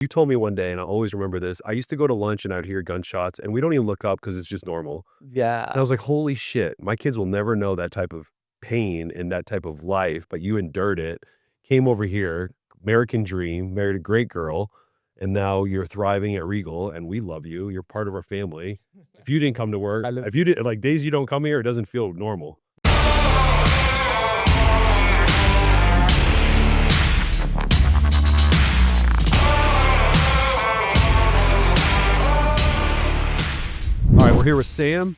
You told me one day, and I always remember this, I used to go to lunch and I'd hear gunshots, and we don't even look up because it's just normal. And I Yeah, was like, "Holy shit, my kids will never know that type of pain and that type of life, but you endured it, came over here, American dream, married a great girl, and now you're thriving at Regal, and we love you, you're part of our family. If you didn't come to work I love if you did like, days you don't come here, it doesn't feel normal." Alright, we're here with Sam.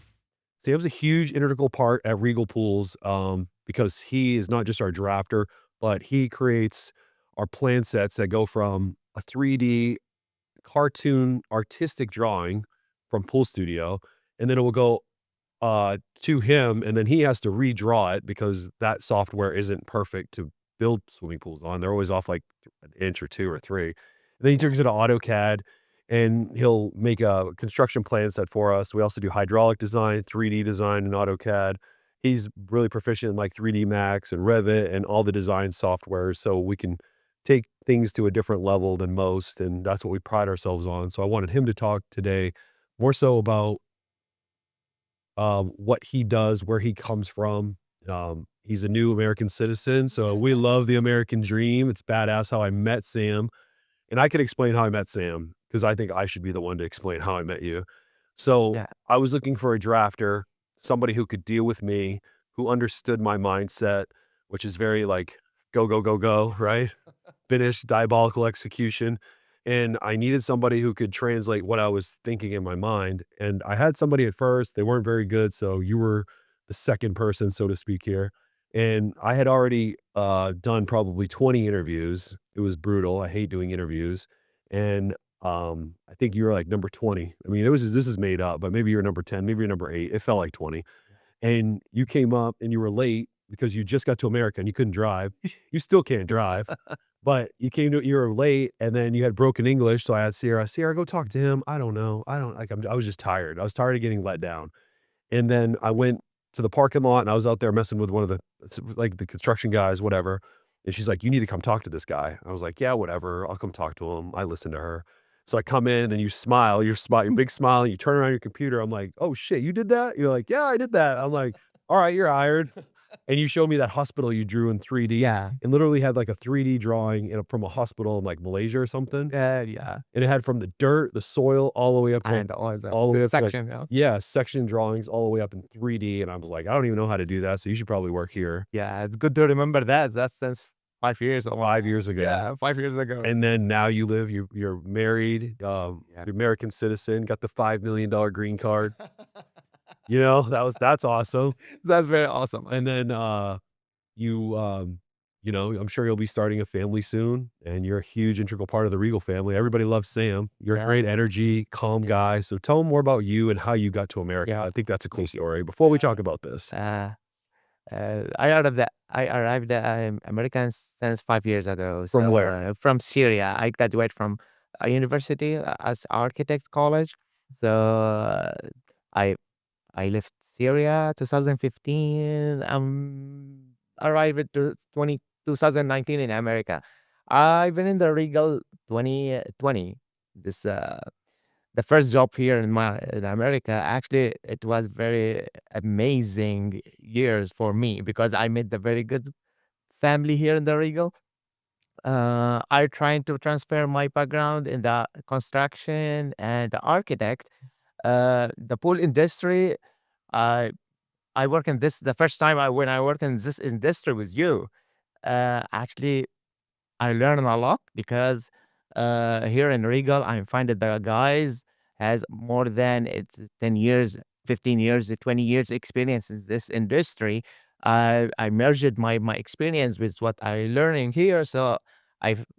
Sam's a huge integral part at Regal Pools, because he is not just our drafter, but he creates our plan sets that go from a 3D cartoon artistic drawing from Pool Studio, and then it will go, to him, and then he has to redraw it because that software isn't perfect to build swimming pools on. They're always off like an inch or 2 or 3. And then he turns it to AutoCAD, and he'll make a construction plan set for us. We also do hydraulic design, 3D design in AutoCAD. He's really proficient in like 3D Max and Revit and all the design softwares, so we can take things to a different level than most, and that's what we pride ourselves on. So I wanted him to talk today more so about what he does, where he comes from. He's a new American citizen, so we love the American dream. It's badass how I met Sam, and I can explain how I met Sam because I think I should be the one to explain how I met you. So yeah. I was looking for a drafter, somebody who could deal with me, who understood my mindset, which is very like go, go, go, go, right? Finish, diabolical execution, and I needed somebody who could translate what I was thinking in my mind, and I had somebody at first, they weren't very good, so you were the 2nd person, so to speak here, and I had already, done probably 20 interviews. It was brutal, I hate doing interviews, and, I think you were, like, number 20. I mean, this is made up, but maybe you're number 10, maybe you're number 8, it felt like 20, and you came up and you were late because you just got to America and you couldn't drive. You still can't drive, but you were late and then you had broken English, so I asked Sierra, go talk to him. I don't know. I don't like, I was just tired. I was tired of getting let down. And then I went to the parking lot and I was out there messing with one of like the construction guys, whatever. And she's like, "You need to come talk to this guy." I was like, "Yeah, whatever. I'll come talk to him." I listened to her. So I come in and you smile, your big smile, and you turn around your computer. I'm like, "Oh shit, you did that?" You're like, "Yeah, I did that." I'm like, "All right, you're hired." And you showed me that hospital you drew in 3D Yeah, and literally had like a 3D drawing from a hospital in like Malaysia or something. yeah, And it had from the dirt, the soil, all the way up to and all the all the way the up to, like, section, yeah. yeah, section drawings all the way up in 3D, and I was like, "I don't even know how to do that, so you should probably work here." Yeah, it's good to remember that. That's since 5 years or 5 years ago. yeah, 5 years ago. And then now you're married, Yeah. you're American citizen, got the $5 million green card, that's awesome. That's very awesome. And then, you, I'm sure you'll be starting a family soon, and you're a huge integral part of the Regal family. Everybody loves Sam. You're a Yeah, great energy, calm yeah, guy. So tell them more about you and how you got to America. yeah, I think that's a cool story before we talk about this. uh I arrived American since 5 years ago. From So, where? from Syria, I graduated from a university as architect college. So, I I left Syria 2015. Arrived to 2019 in America. I've been in the Regal 2020. This the first job here in America. Actually, it was very amazing years for me because I made a very good family here in the Regal. I trying to transfer my background in the construction and the architect. The pool industry. I I work in this the first time when I work in this industry with you. Actually, I learn a lot because here in Regal, I find that the guys has more than it's 10 years, 15 years, 20 years experience in this industry. I merged my experience with what I learning here. So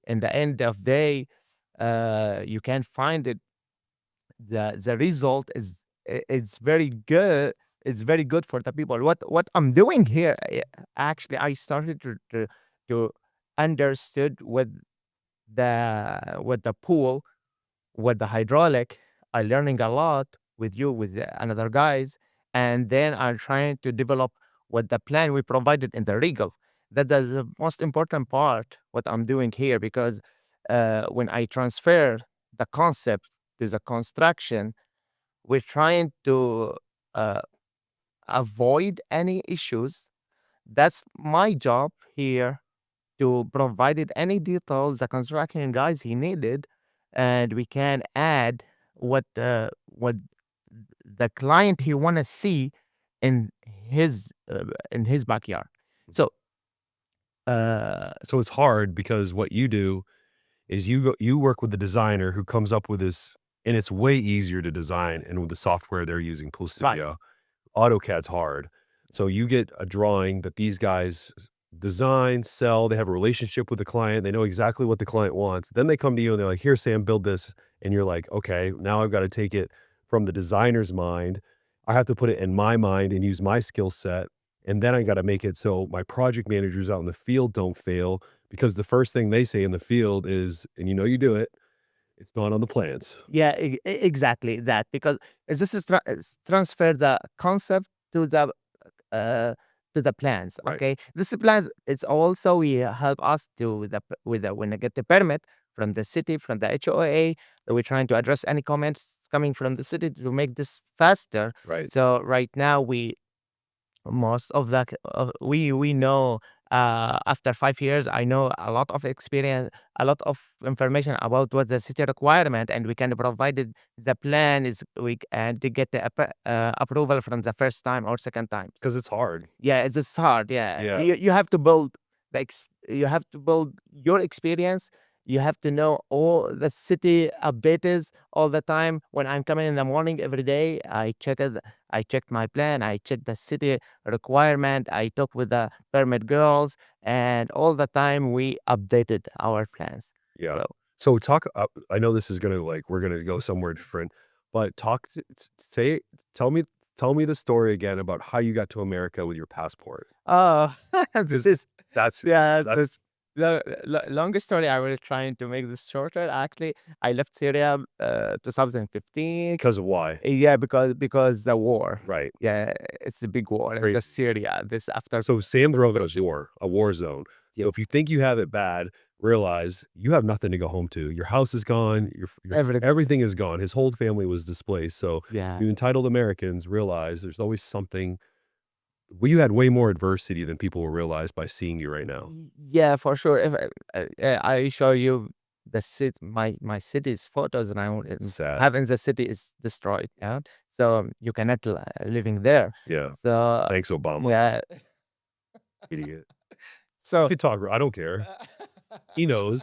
in the end of day, you can find it the result is it's very good. It's very good for the people. What I'm doing here, actually, I started to understood with the pool, with the hydraulic. I learning a lot with you with another guys, and then I'm trying to develop what the plan we provided in the Regal. That is the most important part. What I'm doing here because when I transfer the concept to the construction, we're trying to uh, avoid any issues. That's my job here, to provided any details the construction guys he needed, and we can add what the client he want to see in his backyard. So So it's hard because what you do is you work with the designer who comes up with this, and it's way easier to design and with the software they're using, Pool right, Studio. AutoCAD's hard. So you get a drawing that these guys design, sell, they have a relationship with the client, they know exactly what the client wants. Then they come to you and they're like, "Here, Sam, build this." And you're like, "Okay, now I've got to take it from the designer's mind. I have to put it in my mind and use my skill set. And then I got to make it so my project managers out in the field don't fail because the first thing they say in the field is, and you know you do it, it's not on the plans." yeah, exactly that, because this is transfer the concept uh, to the plans. Right. Okay, this plans, it's also we help us to with the when I get the permit from the city, from the HOA. We're trying to address any comments coming from the city to make this faster. Right. So right now we most of the we know, after 5 years I know a lot of experience, a lot of information about what the city requirement, and we can provide the plan is and to get the approval from the first time or second time. Because it's hard. Yeah, it's just hard. Yeah, Yeah. you have to build you have to build your experience. You have to know all the city updates all the time. When I'm coming in the morning every day, I checked my plan. I checked the city requirement. I talked with the permit girls, and all the time we updated our plans. Yeah. So So talk I know this is gonna, like, we're gonna go somewhere different, but talk t t say tell me tell me the story again about how you got to America with your passport. oh, this 'Cause is that's yeah, this that's longest story. I was trying to make this shorter. Actually, I left Syria 2015. because of why. Yeah, because the war. Right. Yeah, it's a big war. The Crazy. Syria. This after. So Sam drove a war zone. Yeah, So if you think you have it bad, realize you have nothing to go home to. Your house is gone, your everything. everything is gone. His whole family was displaced. So Yeah. you entitled Americans realize there's always something. Well, you had way more adversity than people will realize by seeing you right now. Yeah, for sure. If I show you the city, my city's photos now, and Sad. having the city is destroyed. Yeah, so you cannot living there. Yeah. So Thanks, Obama. yeah, Idiot. You so could talk. I don't care. He knows.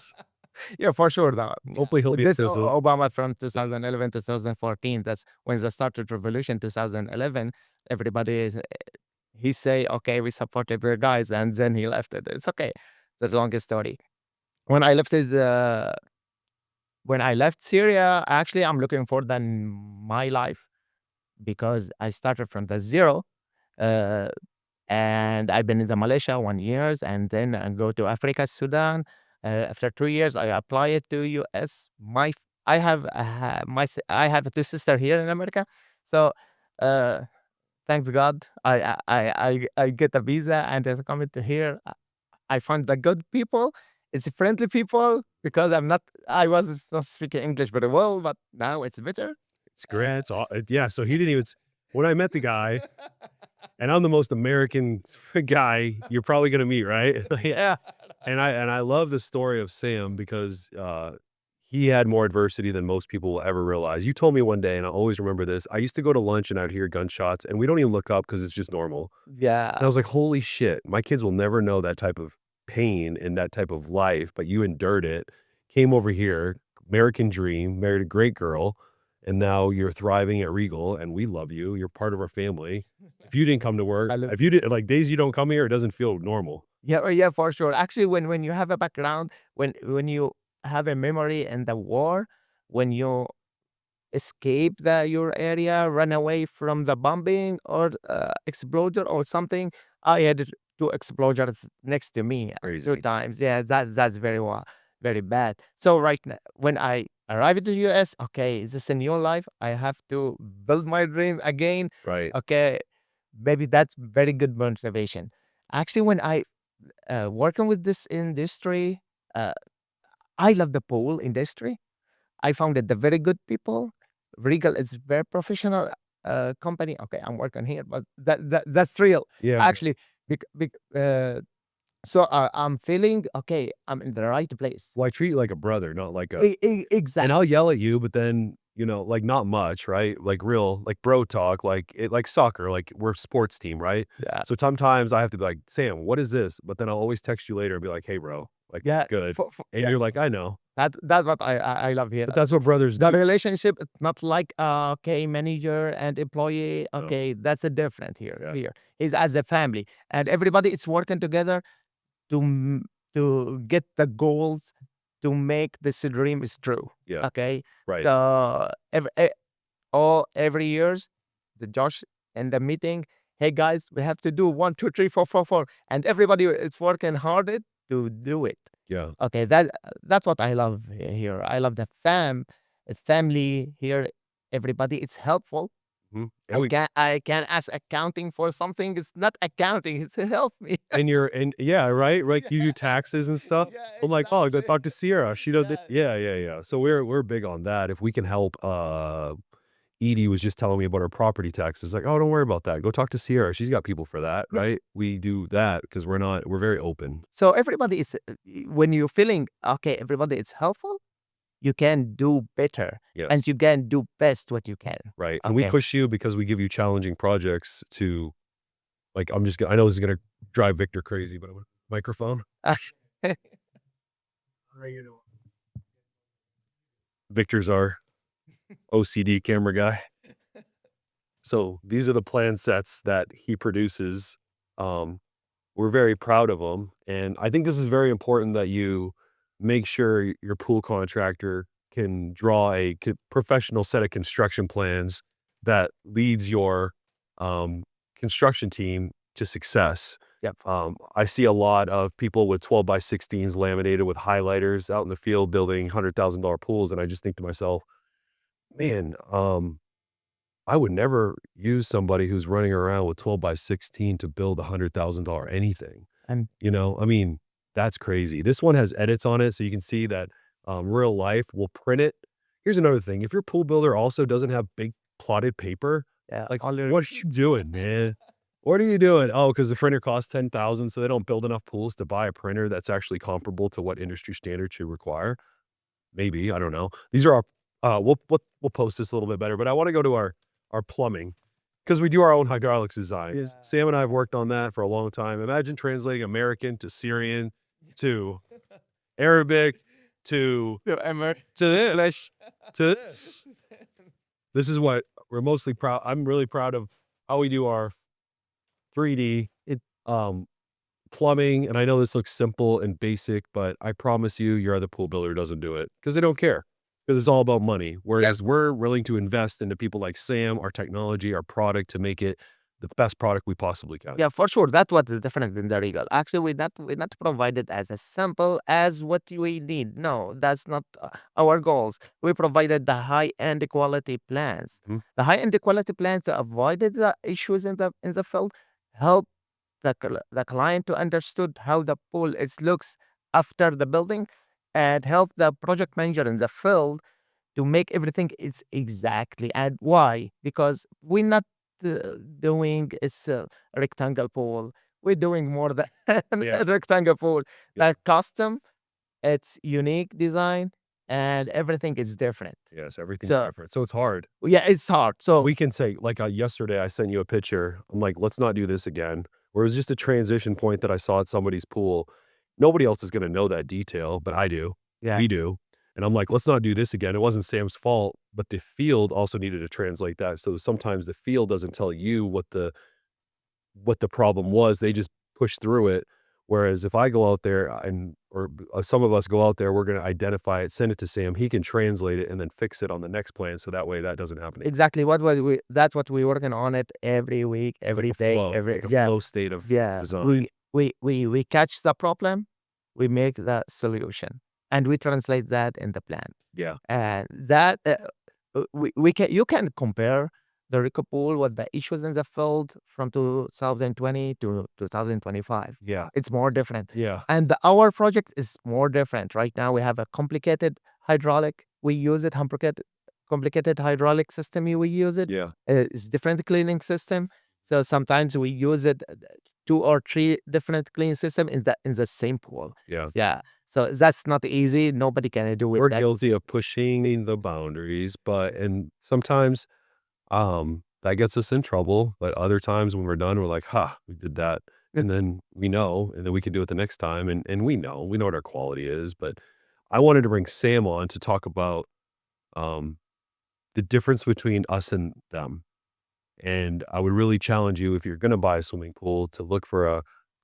yeah, for sure. Now, Hopefully he'll be this citizen. Obama from 2011 2014. That's when the started revolution. 2011. Everybody is he say, okay, we supported your guys, and then he left it. It's okay. It's the longest story. When I left it, when I left Syria, actually, I'm looking for than my life, because I started from the zero. Uh, and I've been in the Malaysia 1 years, and then I go to Africa, Sudan. After 2 years, I apply it to US. I have I have two sisters here in America, so uh, thanks God, I get a visa and I come into here. I find the good people. It's friendly people, because I was not speaking English very well, but now it's better. It's great. It's yeah. So he didn't even. When I met the guy, and I'm the most American guy you're probably gonna meet, right? Yeah. And I love the story of Sam because he had more adversity than most people will ever realize. You told me one day, and I always remember this. I used to go to lunch and I'd hear gunshots, and we don't even look up because it's just normal. And I Yeah, was like, "Holy shit, my kids will never know that type of pain and that type of life, but you endured it, came over here, American dream, married a great girl, and now you're thriving at Regal, and we love you. You're part of our family. If you didn't come to work, I love. if you did like days you don't come here, it doesn't feel normal." Yeah, yeah, for sure. Actually, when you have a background, when you have a memory in the war, when you escape your area, run away from the bombing or explosion or something. I had two explosions next to me two Crazy. times. Yeah, that's very bad. So right now, when I arrived to the US, okay, is this a new life? I have to build my dream again. Right. Okay, maybe that's very good motivation. Actually, when I working with this industry, uh, I love the pool industry. I found it the very good people. Regal is very professional company. Okay, I'm working here, but that's real. Yeah. Actually, so I'm feeling okay. I'm in the right place. Well, I treat you like a brother, not like a and Exactly. I'll yell at you, but then, like not much, right? Like real, like bro talk, like soccer, like we're a sports team, right? Yeah. So sometimes I have to be like, Sam, what is this? But then I'll always text you later and be like, hey, bro, like Yeah. good. And Yeah. you're like, I know. That's what I love here. But that's what brothers The do. relationship, it's not like okay, manager and employee. No. Okay, that's a different here. Yeah. Here is as a family, and everybody is working together to to get the goals to make this dream is true. Yeah. Okay, Right. so every years, the Josh in the meeting. Hey guys, we have to do 1, 2, 3, 4, 4, 4, and everybody is working hard to do it. Yeah. Okay, that's what I love here. I love the family here. Everybody, it's helpful. Mhm. I can ask accounting for something. It's not accounting. It's help me. And yeah, right? Right. You do taxes and stuff. Yeah, I'm like, oh, go exactly. talk to Sierra. She does it. Yeah, Yeah, yeah, yeah. So we're big on that. If we can help, Edie was just telling me about her property taxes. Like, oh, don't worry about that. Go talk to Sierra. She's got people for that, yeah. right? We do that because we're very open. So everybody is when you're feeling okay. Everybody is helpful. You can do better, and Yes. you can do best what you can. Right. And we Okay. push you because we give you challenging projects to like I know this is gonna drive Victor crazy, but I'm gonna microphone. Victor's our OCD camera guy. So these are the plan sets that he produces. Um, we're very proud of them, and I think this is very important that you make sure your pool contractor can draw a professional set of construction plans that leads your construction team to success. Yep. I see a lot of people with 12 by 16s laminated with highlighters out in the field building $100,000 pools, and I just think to myself, man, I would never use somebody who's running around with 12 by 16 to build $100,000 anything. And I mean, that's crazy. This one has edits on it, so you can see that real life will print it. Here's another thing. If your pool builder also doesn't have big plotted paper, yeah, like all your what are you doing, man? What are you doing? Oh, because the printer costs 10,000, so they don't build enough pools to buy a printer that's actually comparable to what industry standard should require. Maybe, I don't know. These are our we'll post this a little bit better, but I wanna go to our plumbing because we do our own hydraulics designs. Yeah. Sam and I have worked on that for a long time. Imagine translating American to Syrian to Arabic to to this to this. This is what we're mostly proud I'm really proud of how we do our 3D, um, plumbing, and I know this looks simple and basic, but I promise you, your other pool builder doesn't do it because they don't care. Because it's all about money. Whereas we're willing to invest into people like Sam, our technology, our product to make it the best product we possibly can. Yeah, for sure. That's what is different in the Regal. Actually, we're not provided as a simple as what we need. No, that's not our goals. We provided the high end quality plans. Mhm. The high end quality plans avoided the issues in the field, help the client to understood how the pool is looks after the building, and help the project manager in the field to make everything is exactly. And why? Because we're not doing it's a rectangle pool. We're doing more than Yeah. a rectangle pool. Yeah. That custom, it's unique design, and everything is different. Yes, everything's So different. So it's hard. yeah, it's hard. So We can say, like yesterday, I sent you a picture. I'm like, let's not do this again. Where it was just a transition point that I saw at somebody's pool. Nobody else is going to know that detail, but I do. yeah, We do. And I'm like, let's not do this again. It wasn't Sam's fault, but the field also needed to translate that. So sometimes the field doesn't tell you what the problem was. They just push through it. Whereas if I go out there some of us go out there, we're going to identify it, send it to Sam. He can translate it and then fix it on the next plan. So that way that doesn't happen. exactly that's what we're working on it every week, every day, every Like a yeah. flow state of Yeah, design. we catch the problem, we make the solution, and we translate that in the plan. Yeah. And that we can you can compare the Regal pool with the issues in the field from 2020 to 2025. Yeah. It's more different. Yeah. And our project is more different. Right now, we have a complicated hydraulic. We use it, complicated hydraulic system. We use it. Yeah. It's different cleaning system. So sometimes we use it 2 or 3 different cleaning system in the same pool. Yeah. Yeah. So that's not easy. Nobody can do it. We're that guilty of pushing the boundaries, and sometimes that gets us in trouble, but other times when we're done, we're like, "Ha, we did that." Yeah. And then we know, and then we can do it the next time, and we know what our quality is, but I wanted to bring Sam on to talk about, um, the difference between us and them. And I would really challenge you if you're gonna buy a swimming pool to look for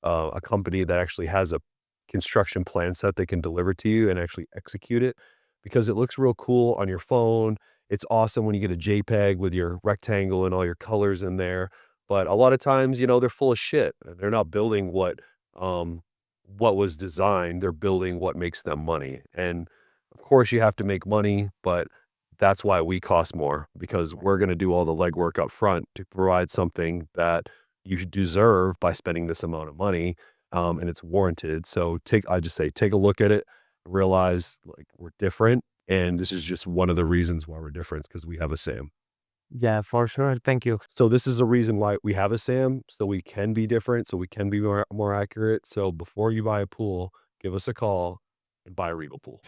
a company that actually has a construction plan set they can deliver to you and actually execute it, because it looks real cool on your phone. It's awesome when you get a JPEG with your rectangle and all your colors in there, but a lot of times, they're full of shit. They're not building what was designed, they're building what makes them money, and, of course, you have to make money, but that's why we cost more, because we're gonna do all the legwork up front to provide something that you deserve by spending this amount of money, and it's warranted. So I just say, take a look at it, realize, like, we're different, and this is just one of the reasons why we're different, because we have a SAM. Yeah, for sure. Thank you. So this is a reason why we have a SAM, so we can be different, so we can be more accurate. So before you buy a pool, give us a call and buy a Regal pool.